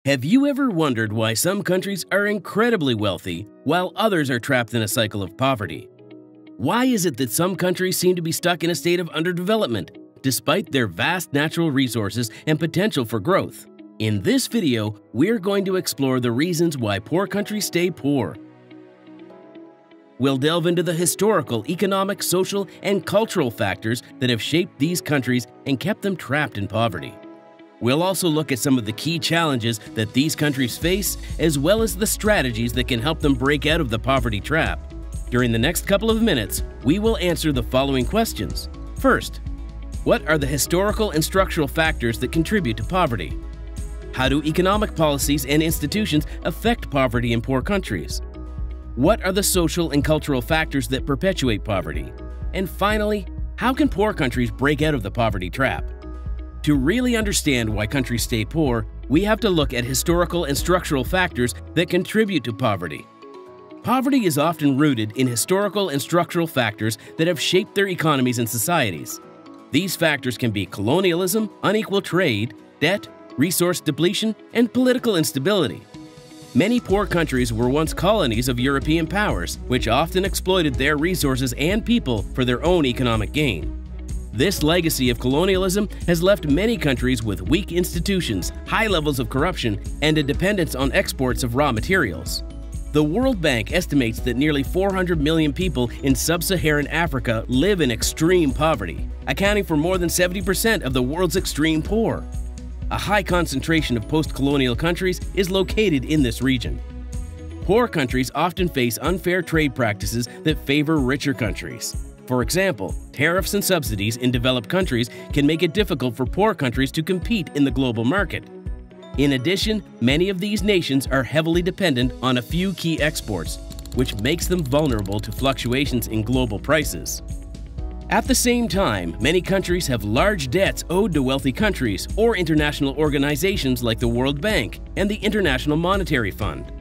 Have you ever wondered why some countries are incredibly wealthy while others are trapped in a cycle of poverty? Why is it that some countries seem to be stuck in a state of underdevelopment despite their vast natural resources and potential for growth? In this video, we're going to explore the reasons why poor countries stay poor. We'll delve into the historical, economic, social, and cultural factors that have shaped these countries and kept them trapped in poverty. We'll also look at some of the key challenges that these countries face, as well as the strategies that can help them break out of the poverty trap. During the next couple of minutes, we will answer the following questions. First, what are the historical and structural factors that contribute to poverty? How do economic policies and institutions affect poverty in poor countries? What are the social and cultural factors that perpetuate poverty? And finally, how can poor countries break out of the poverty trap? To really understand why countries stay poor, we have to look at historical and structural factors that contribute to poverty. Poverty is often rooted in historical and structural factors that have shaped their economies and societies. These factors can be colonialism, unequal trade, debt, resource depletion, and political instability. Many poor countries were once colonies of European powers, which often exploited their resources and people for their own economic gain. This legacy of colonialism has left many countries with weak institutions, high levels of corruption, and a dependence on exports of raw materials. The World Bank estimates that nearly 400 million people in sub-Saharan Africa live in extreme poverty, accounting for more than 70% of the world's extreme poor. A high concentration of post-colonial countries is located in this region. Poor countries often face unfair trade practices that favor richer countries. For example, tariffs and subsidies in developed countries can make it difficult for poor countries to compete in the global market. In addition, many of these nations are heavily dependent on a few key exports, which makes them vulnerable to fluctuations in global prices. At the same time, many countries have large debts owed to wealthy countries or international organizations like the World Bank and the International Monetary Fund.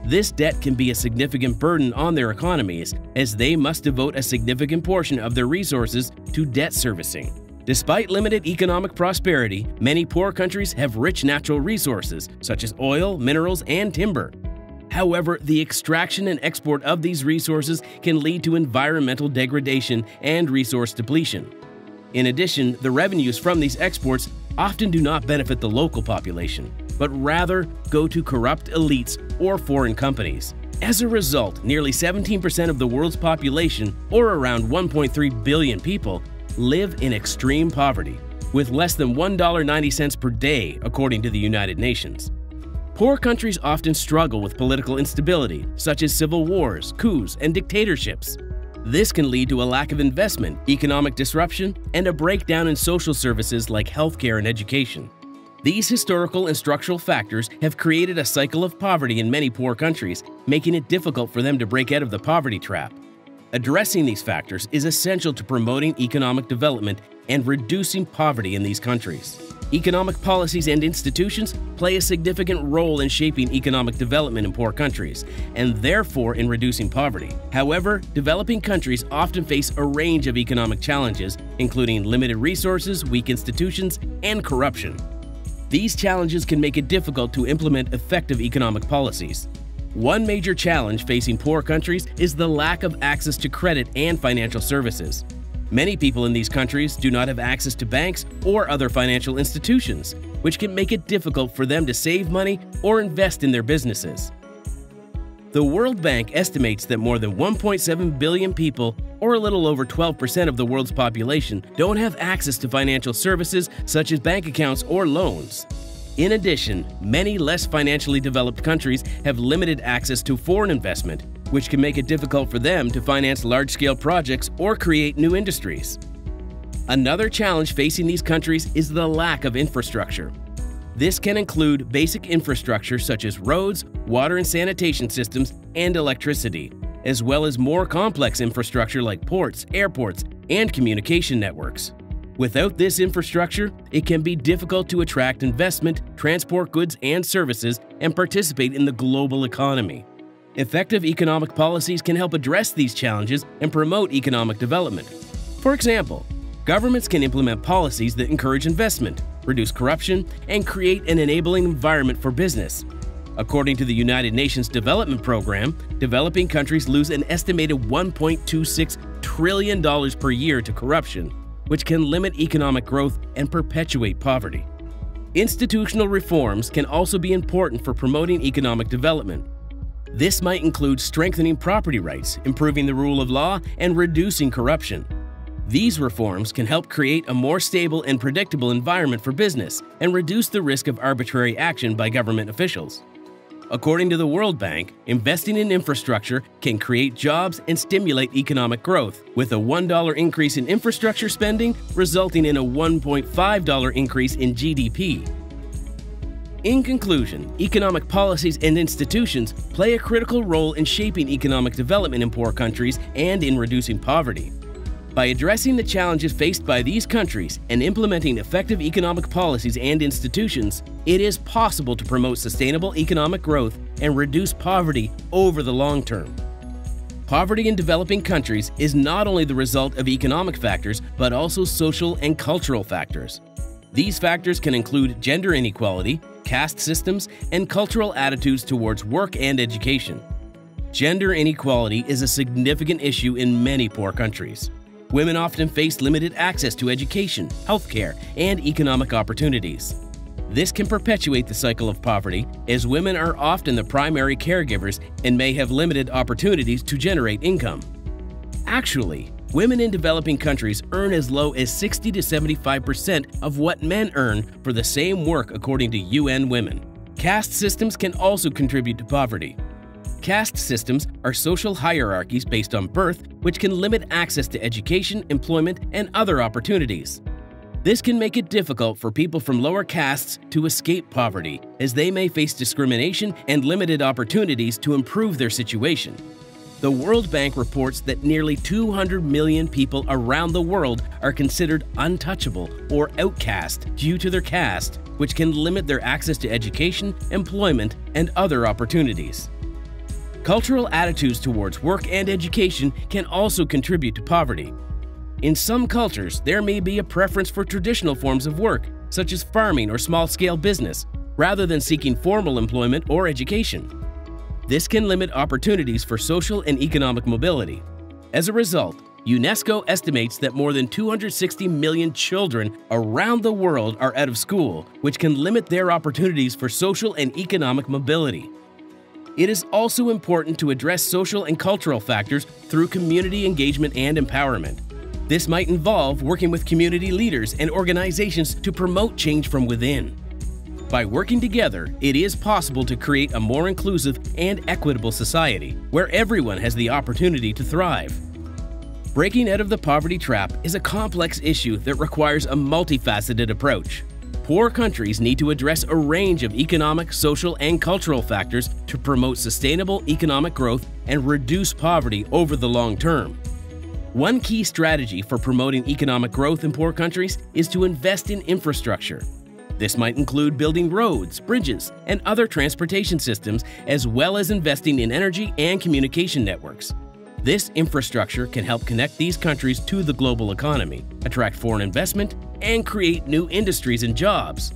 This debt can be a significant burden on their economies, as they must devote a significant portion of their resources to debt servicing. Despite limited economic prosperity, many poor countries have rich natural resources, such as oil, minerals, and timber. However, the extraction and export of these resources can lead to environmental degradation and resource depletion. In addition, the revenues from these exports often do not benefit the local population, but rather go to corrupt elites or foreign companies. As a result, nearly 17% of the world's population, or around 1.3 billion people, live in extreme poverty, with less than $1.90 per day, according to the United Nations. Poor countries often struggle with political instability, such as civil wars, coups, and dictatorships. This can lead to a lack of investment, economic disruption, and a breakdown in social services like healthcare and education. These historical and structural factors have created a cycle of poverty in many poor countries, making it difficult for them to break out of the poverty trap. Addressing these factors is essential to promoting economic development and reducing poverty in these countries. Economic policies and institutions play a significant role in shaping economic development in poor countries, and therefore in reducing poverty. However, developing countries often face a range of economic challenges, including limited resources, weak institutions, and corruption. These challenges can make it difficult to implement effective economic policies. One major challenge facing poor countries is the lack of access to credit and financial services. Many people in these countries do not have access to banks or other financial institutions, which can make it difficult for them to save money or invest in their businesses. The World Bank estimates that more than 1.7 billion people, or a little over 12% of the world's population, don't have access to financial services such as bank accounts or loans. In addition, many less financially developed countries have limited access to foreign investment, which can make it difficult for them to finance large-scale projects or create new industries. Another challenge facing these countries is the lack of infrastructure. This can include basic infrastructure such as roads, water and sanitation systems, and electricity, as well as more complex infrastructure like ports, airports, and communication networks. Without this infrastructure, it can be difficult to attract investment, transport goods and services, and participate in the global economy. Effective economic policies can help address these challenges and promote economic development. For example, governments can implement policies that encourage investment, reduce corruption, and create an enabling environment for business. According to the United Nations Development Program, developing countries lose an estimated $1.26 trillion per year to corruption, which can limit economic growth and perpetuate poverty. Institutional reforms can also be important for promoting economic development. This might include strengthening property rights, improving the rule of law, and reducing corruption. These reforms can help create a more stable and predictable environment for business and reduce the risk of arbitrary action by government officials. According to the World Bank, investing in infrastructure can create jobs and stimulate economic growth, with a $1 increase in infrastructure spending resulting in a $1.5 increase in GDP. In conclusion, economic policies and institutions play a critical role in shaping economic development in poor countries and in reducing poverty. By addressing the challenges faced by these countries and implementing effective economic policies and institutions, it is possible to promote sustainable economic growth and reduce poverty over the long term. Poverty in developing countries is not only the result of economic factors, but also social and cultural factors. These factors can include gender inequality, caste systems, and cultural attitudes towards work and education. Gender inequality is a significant issue in many poor countries. Women often face limited access to education, healthcare, and economic opportunities. This can perpetuate the cycle of poverty, as women are often the primary caregivers and may have limited opportunities to generate income. Actually, women in developing countries earn as low as 60 to 75% of what men earn for the same work, according to UN Women. Caste systems can also contribute to poverty. Caste systems are social hierarchies based on birth, which can limit access to education, employment, and other opportunities. This can make it difficult for people from lower castes to escape poverty, as they may face discrimination and limited opportunities to improve their situation. The World Bank reports that nearly 200 million people around the world are considered untouchable or outcast due to their caste, which can limit their access to education, employment, and other opportunities. Cultural attitudes towards work and education can also contribute to poverty. In some cultures, there may be a preference for traditional forms of work, such as farming or small-scale business, rather than seeking formal employment or education. This can limit opportunities for social and economic mobility. As a result, UNESCO estimates that more than 260 million children around the world are out of school, which can limit their opportunities for social and economic mobility. It is also important to address social and cultural factors through community engagement and empowerment. This might involve working with community leaders and organizations to promote change from within. By working together, it is possible to create a more inclusive and equitable society where everyone has the opportunity to thrive. Breaking out of the poverty trap is a complex issue that requires a multifaceted approach. Poor countries need to address a range of economic, social, and cultural factors to promote sustainable economic growth and reduce poverty over the long term. One key strategy for promoting economic growth in poor countries is to invest in infrastructure. This might include building roads, bridges, and other transportation systems, as well as investing in energy and communication networks. This infrastructure can help connect these countries to the global economy, attract foreign investment, and create new industries and jobs.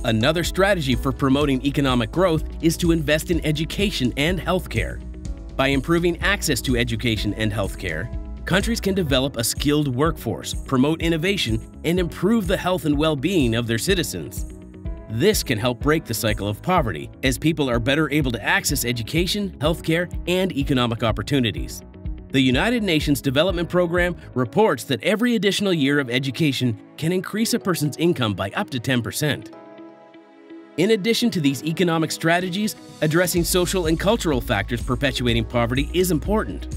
Another strategy for promoting economic growth is to invest in education and healthcare. By improving access to education and healthcare, countries can develop a skilled workforce, promote innovation, and improve the health and well-being of their citizens. This can help break the cycle of poverty, as people are better able to access education, healthcare, and economic opportunities. The United Nations Development Program reports that every additional year of education can increase a person's income by up to 10%. In addition to these economic strategies, addressing social and cultural factors perpetuating poverty is important.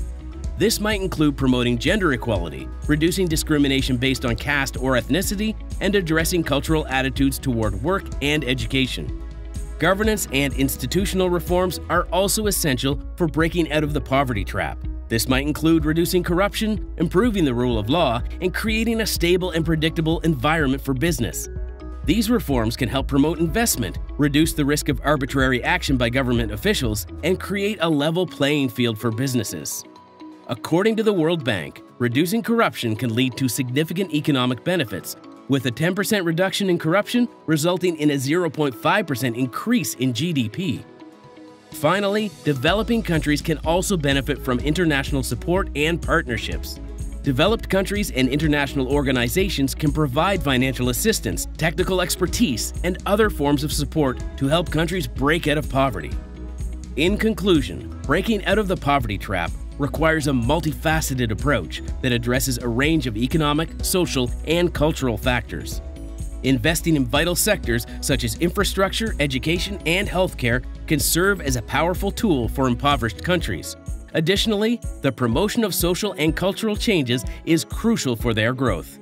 This might include promoting gender equality, reducing discrimination based on caste or ethnicity, and addressing cultural attitudes toward work and education. Governance and institutional reforms are also essential for breaking out of the poverty trap. This might include reducing corruption, improving the rule of law, and creating a stable and predictable environment for business. These reforms can help promote investment, reduce the risk of arbitrary action by government officials, and create a level playing field for businesses. According to the World Bank, reducing corruption can lead to significant economic benefits, with a 10% reduction in corruption resulting in a 0.5% increase in GDP. Finally, developing countries can also benefit from international support and partnerships. Developed countries and international organizations can provide financial assistance, technical expertise, and other forms of support to help countries break out of poverty. In conclusion, breaking out of the poverty trap requires a multifaceted approach that addresses a range of economic, social, and cultural factors. Investing in vital sectors such as infrastructure, education, and healthcare can serve as a powerful tool for impoverished countries. Additionally, the promotion of social and cultural changes is crucial for their growth.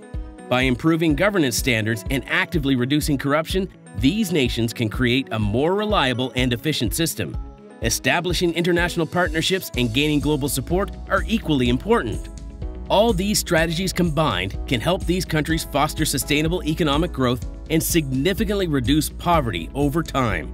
By improving governance standards and actively reducing corruption, these nations can create a more reliable and efficient system. Establishing international partnerships and gaining global support are equally important. All these strategies combined can help these countries foster sustainable economic growth and significantly reduce poverty over time.